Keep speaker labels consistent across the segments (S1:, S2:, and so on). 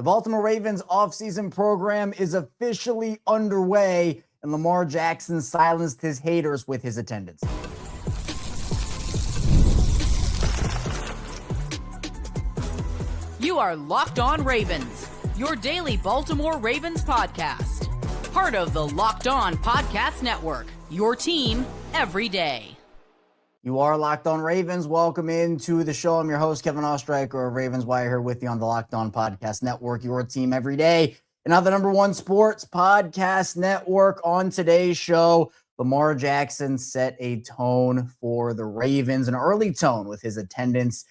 S1: The Baltimore Ravens offseason program is officially underway, and Lamar Jackson silenced his haters with his attendance.
S2: You are Locked On Ravens, your daily Baltimore Ravens podcast. Part of the Locked On Podcast Network, your team every day.
S1: You are Locked On Ravens. Welcome into the show. I'm your host, Kevin Oestreicher of Ravens Wire, here with you on the Locked On Podcast Network, your team every day. And now the number one sports podcast network. On today's show, Lamar Jackson set a tone for the Ravens, an early tone with his attendance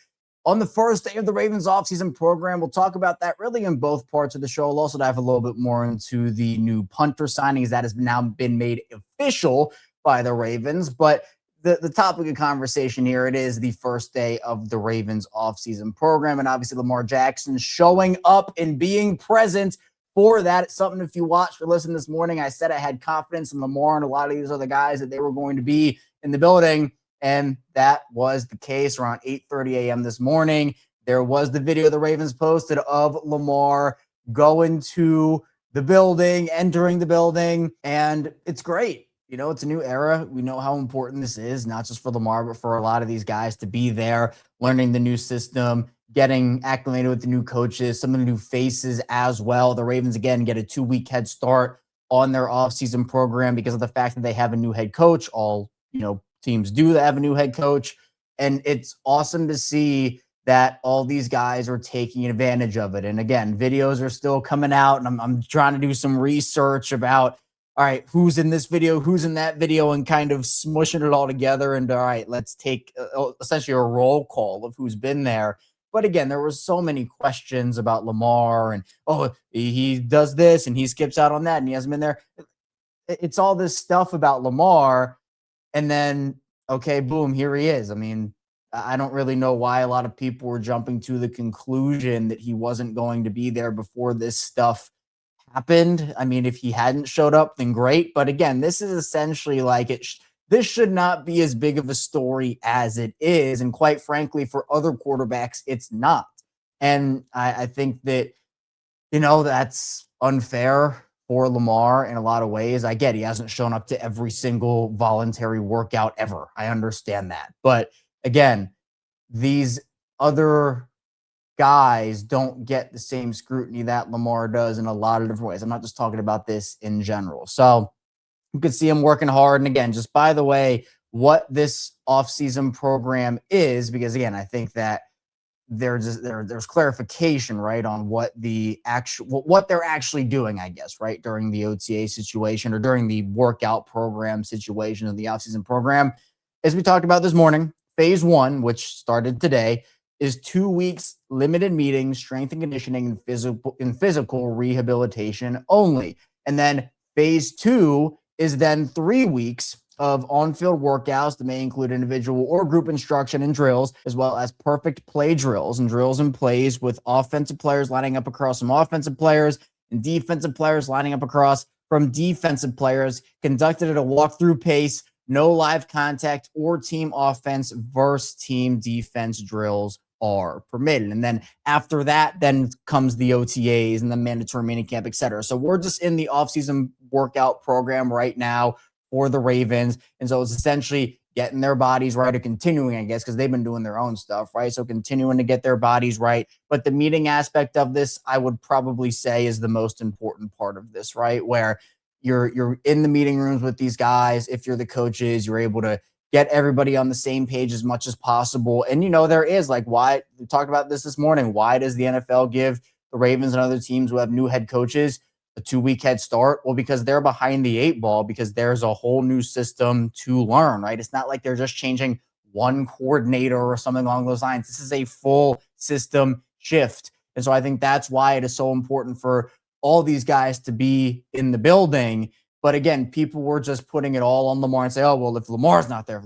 S1: on the first day of the Ravens offseason program. We'll talk about that really in both parts of the show. We'll also dive a little bit more into the new punter signings that has now been made official by the Ravens. But the topic of conversation here, it is the first day of the Ravens offseason program. And obviously Lamar Jackson showing up and being present for that. It's something, if you watched or listened this morning, I said I had confidence in Lamar and a lot of these other guys that they were going to be in the building. And that was the case around 8:30 a.m. this morning. There was the video the Ravens posted of Lamar going to the building, entering the building, and it's great. You know, it's a new era. We know how important this is, not just for Lamar, but for a lot of these guys to be there, learning the new system, getting acclimated with the new coaches, some of the new faces as well. The Ravens, again, get a 2-week head start on their offseason program because of the fact that they have a new head coach. All, teams do have a new head coach. And it's awesome to see that all these guys are taking advantage of it. And again, videos are still coming out, and I'm trying to do some research about, all right, who's in this video, who's in that video, and kind of smushing it all together. And all right, let's take essentially a roll call of who's been there. But again, there were so many questions about Lamar and, he does this and he skips out on that and he hasn't been there. It's all this stuff about Lamar. And then, okay, boom, here he is. I mean, I don't really know why a lot of people were jumping to the conclusion that he wasn't going to be there before this stuff happened. I mean, if he hadn't showed up, then great. But again, this is essentially like this should not be as big of a story as it is. And quite frankly, for other quarterbacks, it's not. And I think that, that's unfair for Lamar in a lot of ways. I get he hasn't shown up to every single voluntary workout ever. I understand that. But again, these other guys don't get the same scrutiny that Lamar does in a lot of different ways. I'm not just talking about this in general. So you could see him working hard. And again, just by the way, what this offseason program is, because again, I think that there's clarification, right, on what they're actually doing, I guess, right, during the OTA situation or during the workout program situation of the offseason program. As we talked about this morning, phase 1, which started today, is 2 weeks limited meetings, strength and conditioning, and physical rehabilitation only. And then phase 2 is then 3 weeks of on-field workouts that may include individual or group instruction and drills, as well as perfect play drills and plays with offensive players lining up across from offensive players and defensive players lining up across from defensive players, conducted at a walkthrough pace, no live contact or team offense versus team defense drills are permitted. And then after that, then comes the OTAs and the mandatory minicamp, et cetera. So we're just in the offseason workout program right now for the Ravens. And so it's essentially getting their bodies right or continuing, I guess, because they've been doing their own stuff, right? So continuing to get their bodies right. But the meeting aspect of this, I would probably say, is the most important part of this, right? Where you're in the meeting rooms with these guys. If you're the coaches, you're able to get everybody on the same page as much as possible. And, there is why we talked about this morning. Why does the NFL give the Ravens and other teams who have new head coaches a 2-week head start? Well, because they're behind the 8 ball, because there's a whole new system to learn, right? It's not like they're just changing one coordinator or something along those lines. This is a full system shift. And so I think that's why it is so important for all these guys to be in the building. But again, people were just putting it all on Lamar and say, oh, well, if Lamar's not there,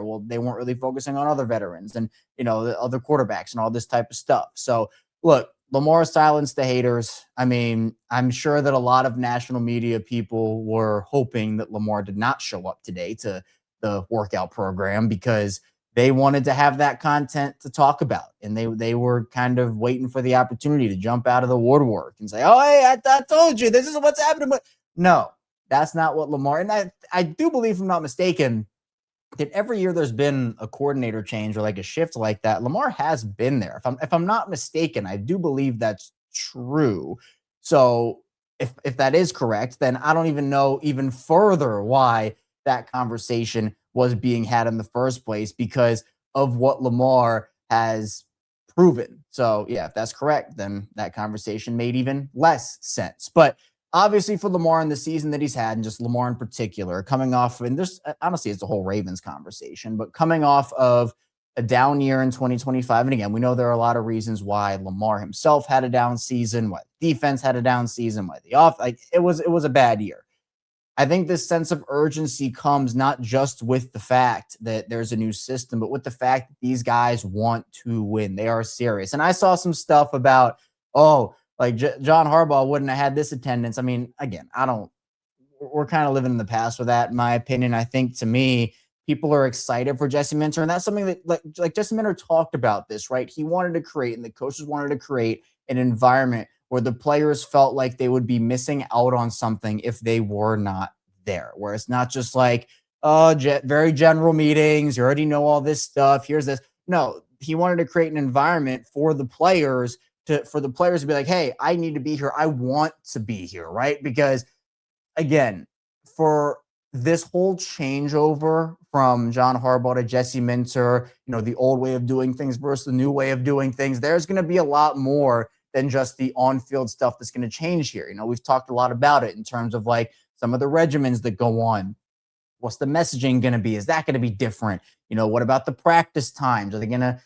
S1: well, they weren't really focusing on other veterans and, the other quarterbacks and all this type of stuff. So look, Lamar silenced the haters. I mean, I'm sure that a lot of national media people were hoping that Lamar did not show up today to the workout program because they wanted to have that content to talk about. And they were kind of waiting for the opportunity to jump out of the woodwork and say, oh, hey, I told you, this is what's happening. But no, that's not what Lamar, and I do believe, if I'm not mistaken, that every year there's been a coordinator change or like a shift like that, Lamar has been there. If I'm not mistaken, I do believe that's true. So if that is correct, then I don't even know even further why that conversation was being had in the first place, because of what Lamar has proven. So yeah, if that's correct, then that conversation made even less sense. But obviously for Lamar in the season that he's had, and just Lamar in particular, coming off, and there's honestly, it's the whole Ravens conversation, but coming off of a down year in 2025. And again, we know there are a lot of reasons why Lamar himself had a down season, why the defense had a down season, why it was a bad year. I think this sense of urgency comes not just with the fact that there's a new system, but with the fact that these guys want to win. They are serious. And I saw some stuff about, like John Harbaugh wouldn't have had this attendance. I mean, again, we're kind of living in the past with that, in my opinion. I think, to me, people are excited for Jesse Minter, and that's something that, like Jesse Minter talked about this, right? He wanted to create, and the coaches wanted to create, an environment where the players felt like they would be missing out on something if they were not there, where it's not just like, very general meetings, you already know all this stuff, here's this. No, he wanted to create an environment for the players to be like, hey, I need to be here. I want to be here, right? Because, again, for this whole changeover from John Harbaugh to Jesse Minter, the old way of doing things versus the new way of doing things, there's going to be a lot more than just the on-field stuff that's going to change here. We've talked a lot about it in terms of like some of the regimens that go on. What's the messaging going to be? Is that going to be different? What about the practice times? Are they going to,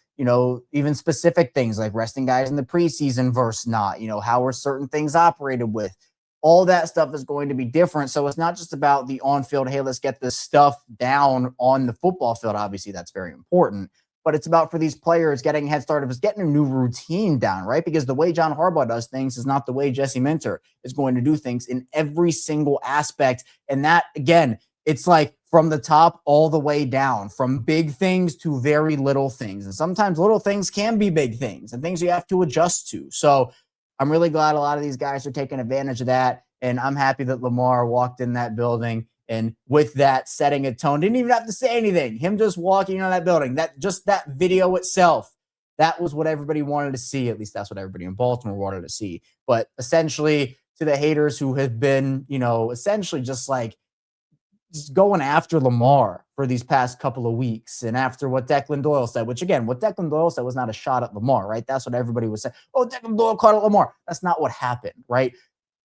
S1: even specific things like resting guys in the preseason versus not? How are certain things operated with? All that stuff is going to be different. So it's not just about the on-field, hey, let's get this stuff down on the football field. Obviously, that's very important. But it's about, for these players, getting a head start, of getting a new routine down, right? Because the way John Harbaugh does things is not the way Jesse Minter is going to do things in every single aspect. And that, again, it's like from the top all the way down, from big things to very little things. And sometimes little things can be big things and things you have to adjust to. So I'm really glad a lot of these guys are taking advantage of that. And I'm happy that Lamar walked in that building and with that setting a tone, didn't even have to say anything. Him just walking in that building, that video itself, that was what everybody wanted to see. At least that's what everybody in Baltimore wanted to see. But essentially, to the haters who have been, essentially just going after Lamar for these past couple of weeks, and after what Declan Doyle said, which, again, what Declan Doyle said was not a shot at Lamar, right? That's what everybody was saying. Oh, Declan Doyle caught at Lamar. That's not what happened, right?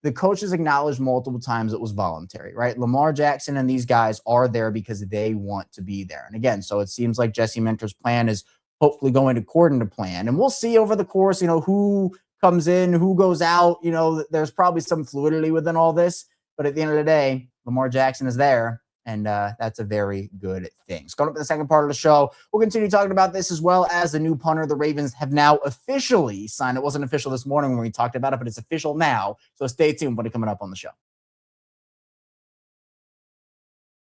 S1: The coaches acknowledged multiple times it was voluntary, right? Lamar Jackson and these guys are there because they want to be there. And again, so it seems like Jesse Minter's plan is hopefully going according to plan. And we'll see over the course, who comes in, who goes out. There's probably some fluidity within all this. But at the end of the day, Lamar Jackson is there, and that's a very good thing. So going up to the second part of the show, we'll continue talking about this, as well as the new punter the Ravens have now officially signed. It wasn't official this morning when we talked about it, but it's official now. So stay tuned. What's coming up on the show?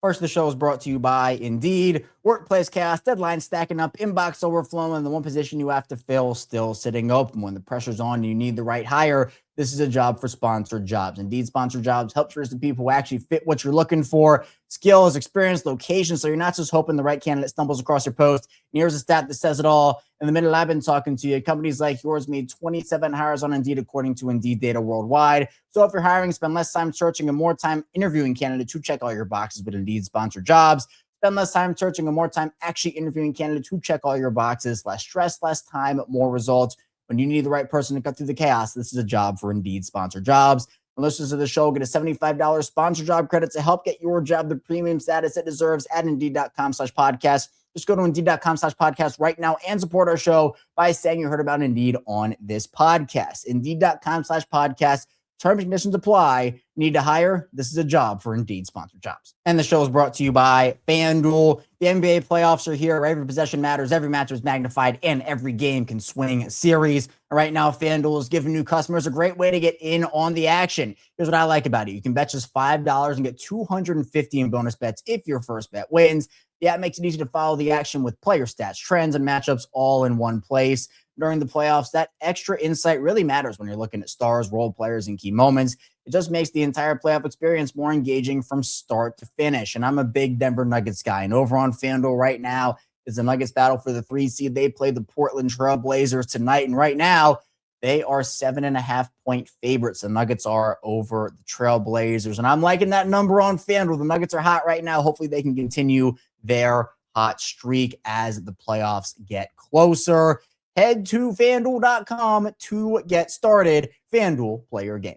S1: First, the show is brought to you by Indeed. Workplace chaos, deadlines stacking up, inbox overflowing, and the one position you have to fill still sitting open. When the pressure's on and you need the right hire, this is a job for sponsored jobs. Indeed Sponsored Jobs helps the people who actually fit what you're looking for: skills, experience, location. So you're not just hoping the right candidate stumbles across your post. And here's a stat that says it all. In the minute I've been talking to you, companies like yours made 27 hires on Indeed, according to Indeed data worldwide. So if you're hiring, spend less time searching and more time interviewing candidates who check all your boxes with Indeed Sponsored Jobs. Spend less time searching and more time actually interviewing candidates who check all your boxes. Less stress, less time, more results. When you need the right person to cut through the chaos, this is a job for Indeed Sponsored Jobs. And listeners of the show get a $75 sponsor job credit to help get your job the premium status it deserves at Indeed.com/podcast. Just go to Indeed.com/podcast right now and support our show by saying you heard about Indeed on this podcast. Indeed.com/podcast. Terms and conditions apply. Need to hire? This is a job for Indeed Sponsored Jobs. And the show is brought to you by FanDuel. The NBA playoffs are here. Every possession matters. Every match is magnified, and every game can swing a series. And right now, FanDuel is giving new customers a great way to get in on the action. Here's what I like about it. You can bet just $5 and get $250 in bonus bets if your first bet wins. The app makes it easy to follow the action with player stats, trends, and matchups all in one place. During the playoffs, that extra insight really matters when you're looking at stars, role players, and key moments. It just makes the entire playoff experience more engaging from start to finish. And I'm a big Denver Nuggets guy. And over on FanDuel right now is the Nuggets battle for the 3 seed. They play the Portland Trail Blazers tonight. And right now, they are 7.5-point favorites. The Nuggets are over the Trail Blazers. And I'm liking that number on FanDuel. The Nuggets are hot right now. Hopefully they can continue their hot streak as the playoffs get closer. Head to FanDuel.com to get started. FanDuel, play your game.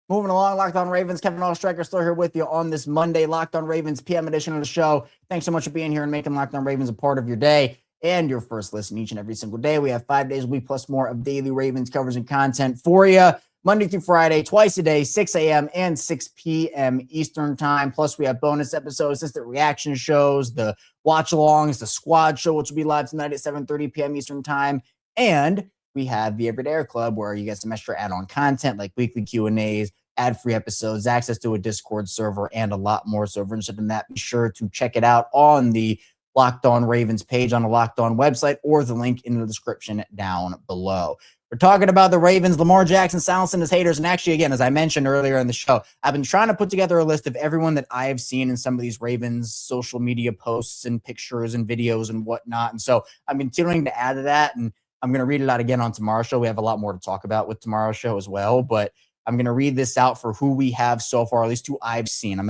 S1: Moving along, Locked On Ravens. Kevin Oestreicher still here with you on this Monday, Locked On Ravens PM edition of the show. Thanks so much for being here and making Locked On Ravens a part of your day and your first listen each and every single day. We have 5 days a week plus more of daily Ravens coverage and content for you. Monday through Friday, twice a day, 6 a.m. and 6 p.m. Eastern time. Plus, we have bonus episodes, instant reaction shows, the watch-alongs, the squad show, which will be live tonight at 7:30 p.m. Eastern time. And we have the Everyday Club, where you get some extra add-on content like weekly Q&As, ad-free episodes, access to a Discord server, and a lot more. So if you're interested in that, be sure to check it out on the Locked On Ravens page on the Locked On website or the link in the description down below. We're talking about the Ravens, Lamar Jackson silencing his haters. And actually, again, as I mentioned earlier in the show, I've been trying to put together a list of everyone that I have seen in some of these Ravens social media posts and pictures and videos and whatnot. And so I'm continuing to add to that. And I'm going to read it out again on tomorrow's show. We have a lot more to talk about with tomorrow's show as well. But I'm going to read this out for who we have so far, at least who I've seen. I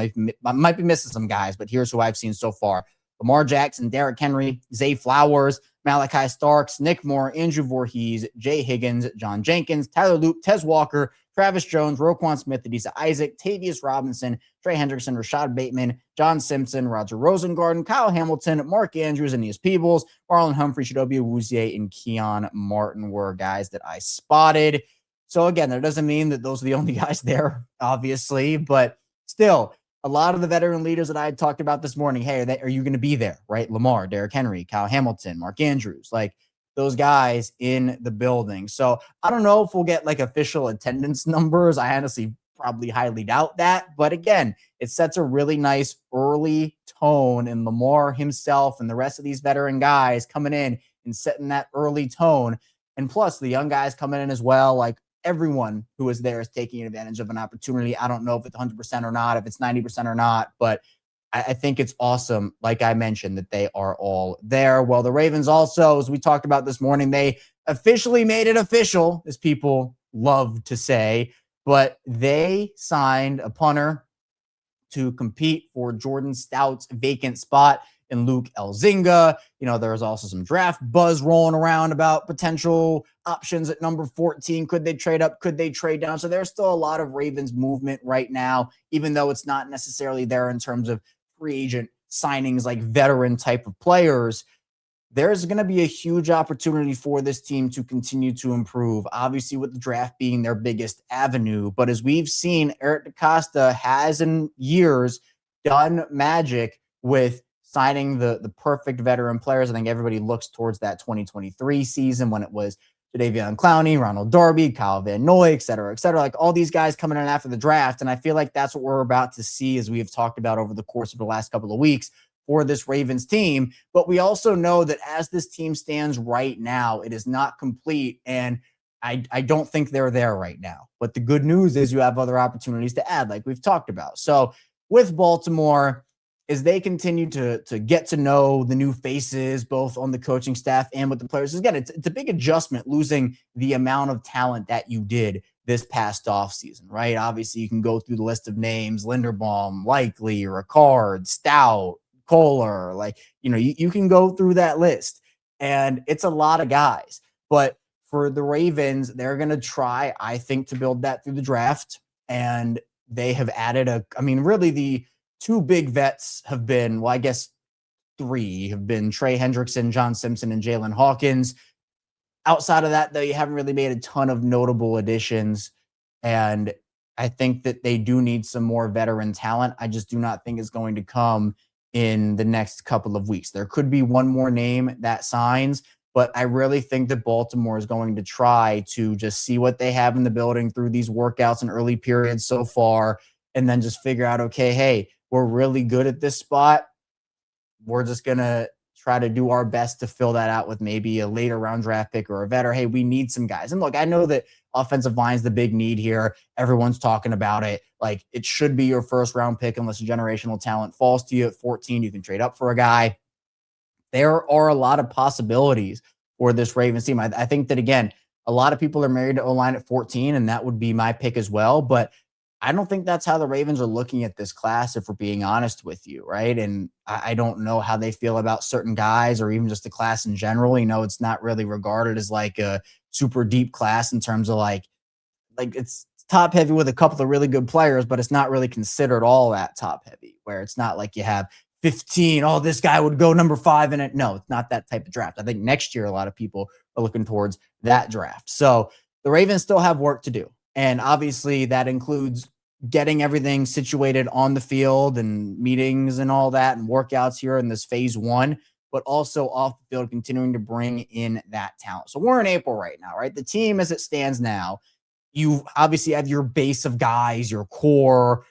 S1: might be missing some guys, but here's who I've seen so far. Lamar Jackson, Derrick Henry, Zay Flowers, Malachi Starks, Nick Moore, Andrew Voorhees, Jay Higgins, John Jenkins, Tyler Loop, Tez Walker, Travis Jones, Roquan Smith, Adisa Isaac, Tavius Robinson, Trey Hendrickson, Rashod Bateman, John Simpson, Roger Rosengarten, Kyle Hamilton, Mark Andrews, Aeneas Peebles, Marlon Humphrey, Chidobe Awuzie, and Keon Martin were guys that I spotted. So again, that doesn't mean that those are the only guys there, obviously, but still, a lot of the veteran leaders that I had talked about this morning, hey, are you going to be there, right? Lamar, Derrick Henry, Kyle Hamilton, Mark Andrews, like those guys in the building. So I don't know if we'll get like official attendance numbers. I honestly probably highly doubt that. But again, it sets a really nice early tone, and Lamar himself and the rest of these veteran guys coming in and setting that early tone. And plus the young guys coming in as well, like everyone who is there is taking advantage of an opportunity. I don't know if it's 100% or not, if it's 90% or not, but I think it's awesome, like I mentioned, that they are all there. Well, the Ravens also, as we talked about this morning, they officially made it official, as people love to say, but they signed a punter to compete for Jordan Stout's vacant spot and Luke Elzinga. You know, there's also some draft buzz rolling around about potential options at number 14. Could they trade up? Could they trade down? So there's still a lot of Ravens movement right now, even though it's not necessarily there in terms of free agent signings like veteran type of players. There's going to be a huge opportunity for this team to continue to improve, obviously with the draft being their biggest avenue. But as we've seen, Eric DeCosta has in years done magic with signing the perfect veteran players. I think everybody looks towards that 2023 season when it was Jadeveon Clowney, Ronald Darby, Kyle Van Noy, et cetera, like all these guys coming in after the draft. And I feel like that's what we're about to see, as we have talked about over the course of the last couple of weeks for this Ravens team. But we also know that as this team stands right now, it is not complete. And I don't think they're there right now. But the good news is you have other opportunities to add, like we've talked about. So with Baltimore, as they continue to get to know the new faces, both on the coaching staff and with the players. Again, it's a big adjustment losing the amount of talent that you did this past offseason, right? Obviously, you can go through the list of names: Linderbaum, Likely, Ricard, Stout, Kohler. Like, you know, you can go through that list, and it's a lot of guys. But for the Ravens, they're going to try, I think, to build that through the draft. And they have added really the two big vets have been, well, I guess three have been Trey Hendrickson, John Simpson, and Jalen Hawkins. Outside of that, though, you haven't really made a ton of notable additions. And I think that they do need some more veteran talent. I just do not think it's going to come in the next couple of weeks. There could be one more name that signs, but I really think that Baltimore is going to try to just see what they have in the building through these workouts and early periods so far, and then just figure out, okay, hey, we're really good at this spot. We're just going to try to do our best to fill that out with maybe a later round draft pick or a vet, or hey, we need some guys. And look, I know that offensive line is the big need here. Everyone's talking about it. Like, it should be your first round pick unless a generational talent falls to you at 14. You can trade up for a guy. There are a lot of possibilities for this Ravens team. I think that, again, a lot of people are married to O-line at 14, and that would be my pick as well. But I don't think that's how the Ravens are looking at this class, if we're being honest with you, right? And I don't know how they feel about certain guys or even just the class in general. You know, it's not really regarded as like a super deep class in terms of like it's top heavy with a couple of really good players, but it's not really considered all that top heavy, where it's not like you have 15, oh, this guy would go number 5 in it. No, it's not that type of draft. I think next year, a lot of people are looking towards that draft. So the Ravens still have work to do. And obviously that includes getting everything situated on the field and meetings and all that and workouts here in this phase 1, but also off the field, continuing to bring in that talent. So we're in April right now, right? The team as it stands now, you obviously have your base of guys, your core.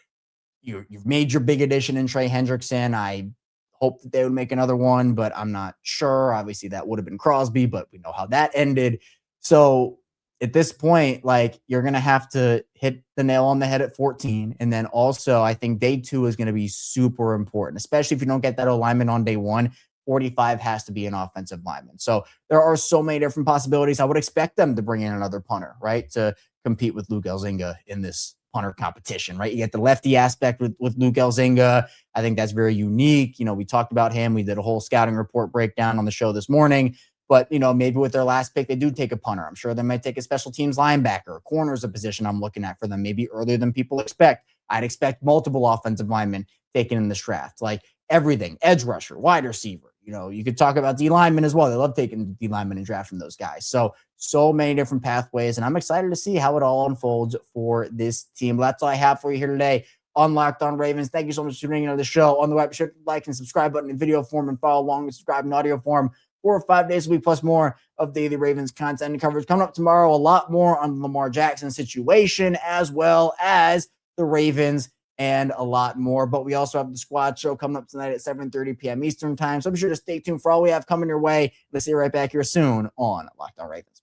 S1: You've made your big addition in Trey Hendrickson. I hope that they would make another one, but I'm not sure. Obviously, that would have been Crosby, but we know how that ended. So at this point, like, you're going to have to hit the nail on the head at 14. And then also, I think day 2 is going to be super important, especially if you don't get that alignment on day 1. 45 has to be an offensive lineman. So there are so many different possibilities. I would expect them to bring in another punter, right, to compete with Luke Elzinga in this punter competition, right? You get the lefty aspect with Luke Elzinga. I think that's very unique. You know, we talked about him. We did a whole scouting report breakdown on the show this morning. But, you know, maybe with their last pick, they do take a punter. I'm sure they might take a special teams linebacker. Corner is a position I'm looking at for them, maybe earlier than people expect. I'd expect multiple offensive linemen taken in this draft, like everything, edge rusher, wide receiver. You know, you could talk about D linemen as well. They love taking D linemen and drafting those guys. So many different pathways, and I'm excited to see how it all unfolds for this team. That's all I have for you here today on Locked On Ravens. Thank you so much for tuning into the show. On the web, sure to like and subscribe button in video form and follow along and subscribe in audio form 4 or 5 days a week, plus more of daily Ravens content and coverage. Coming up tomorrow, a lot more on the Lamar Jackson situation, as well as the Ravens and a lot more. But we also have the squad show coming up tonight at 7:30 p.m. Eastern time. So be sure to stay tuned for all we have coming your way. Let's see you right back here soon on Locked On Ravens.